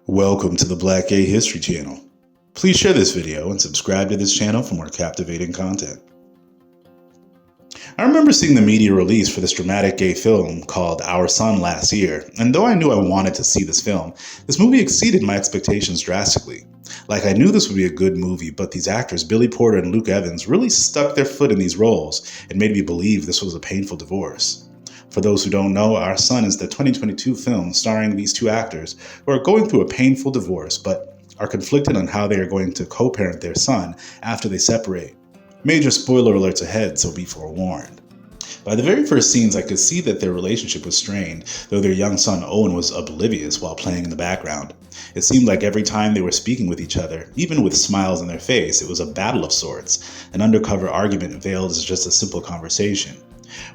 Welcome to the Black Gay History Channel. Please share this video and subscribe to this channel for more captivating content. I remember seeing the media release for this dramatic gay film called Our Son last year, and though I knew I wanted to see this film, this movie exceeded my expectations drastically. Like, I knew this would be a good movie, but these actors, Billy Porter and Luke Evans, really stuck their foot in these roles and made me believe this was a painful divorce. For those who don't know, Our Son is the 2022 film starring these two actors who are going through a painful divorce but are conflicted on how they are going to co-parent their son after they separate. Major spoiler alerts ahead, so be forewarned. By the very first scenes, I could see that their relationship was strained, though their young son Owen was oblivious while playing in the background. It seemed like every time they were speaking with each other, even with smiles on their face, it was a battle of sorts, an undercover argument veiled as just a simple conversation.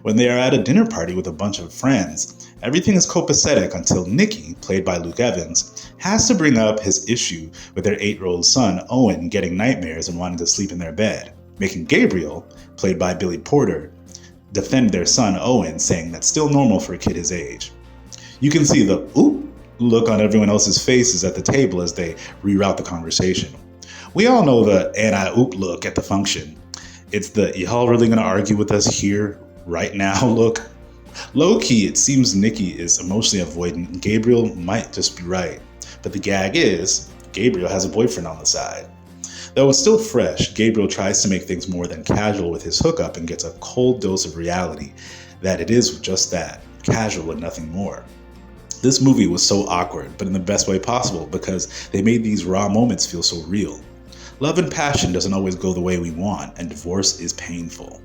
When they are at a dinner party with a bunch of friends, everything is copacetic until Nikki, played by Luke Evans, has to bring up his issue with their 8-year-old son Owen getting nightmares and wanting to sleep in their bed, making Gabriel, played by Billy Porter, defend their son Owen, saying that's still normal for a kid his age. You can see the oop look on everyone else's faces at the table as they reroute the conversation. We all know the anti-oop look at the function. It's the y'all really gonna argue with us here right now look. Low-key, it seems Nikki is emotionally avoidant and Gabriel might just be right. But the gag is, Gabriel has a boyfriend on the side. Though it's still fresh, Gabriel tries to make things more than casual with his hookup and gets a cold dose of reality that it is just that, casual and nothing more. This movie was so awkward, but in the best way possible because they made these raw moments feel so real. Love and passion doesn't always go the way we want, and divorce is painful.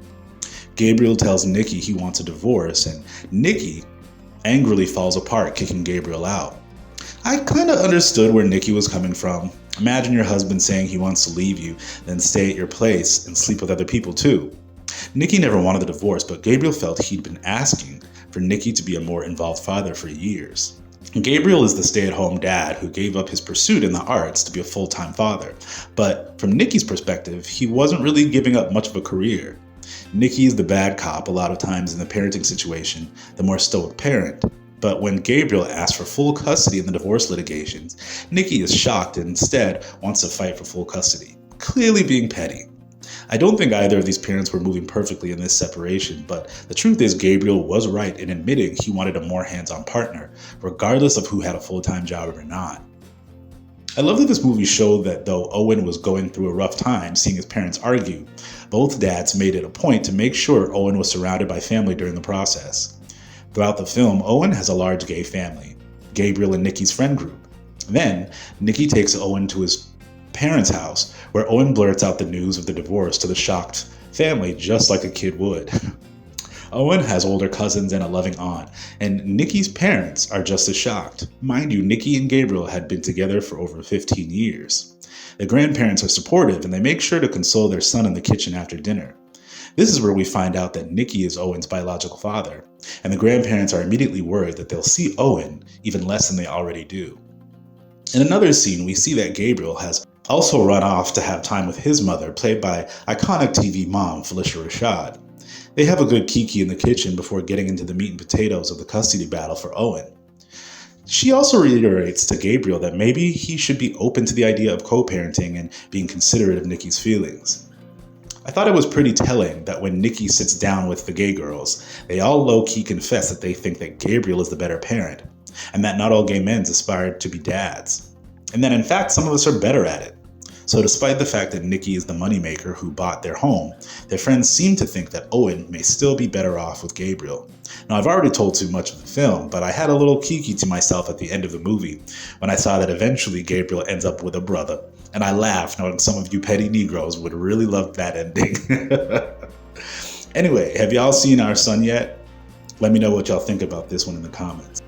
Gabriel tells Nikki he wants a divorce, and Nikki angrily falls apart, kicking Gabriel out. I kind of understood where Nikki was coming from. Imagine your husband saying he wants to leave you, then stay at your place and sleep with other people too. Nikki never wanted the divorce, but Gabriel felt he'd been asking for Nikki to be a more involved father for years. Gabriel is the stay-at-home dad who gave up his pursuit in the arts to be a full-time father, but from Nikki's perspective, he wasn't really giving up much of a career. Nikki is the bad cop a lot of times in the parenting situation, the more stoic parent. But when Gabriel asks for full custody in the divorce litigations, Nikki is shocked and instead wants to fight for full custody, clearly being petty. I don't think either of these parents were moving perfectly in this separation, but the truth is Gabriel was right in admitting he wanted a more hands-on partner, regardless of who had a full-time job or not. I love that this movie showed that though Owen was going through a rough time seeing his parents argue, both dads made it a point to make sure Owen was surrounded by family during the process. Throughout the film, Owen has a large gay family, Gabriel and Nikki's friend group. Then, Nikki takes Owen to his parents' house, where Owen blurts out the news of the divorce to the shocked family just like a kid would. Owen has older cousins and a loving aunt, and Nikki's parents are just as shocked. Mind you, Nikki and Gabriel had been together for over 15 years. The grandparents are supportive, and they make sure to console their son in the kitchen after dinner. This is where we find out that Nikki is Owen's biological father, and the grandparents are immediately worried that they'll see Owen even less than they already do. In another scene, we see that Gabriel has also run off to have time with his mother, played by iconic TV mom Phylicia Rashad. They have a good kiki in the kitchen before getting into the meat and potatoes of the custody battle for Owen. She also reiterates to Gabriel that maybe he should be open to the idea of co-parenting and being considerate of Nikki's feelings. I thought it was pretty telling that when Nikki sits down with the gay girls, they all low-key confess that they think that Gabriel is the better parent, and that not all gay men aspire to be dads, and that in fact some of us are better at it. So despite the fact that Nikki is the moneymaker who bought their home, their friends seem to think that Owen may still be better off with Gabriel. Now, I've already told too much of the film, but I had a little kiki to myself at the end of the movie when I saw that eventually Gabriel ends up with a brother, and I laughed knowing some of you petty Negroes would really love that ending. Anyway, have y'all seen Our Son yet? Let me know what y'all think about this one in the comments.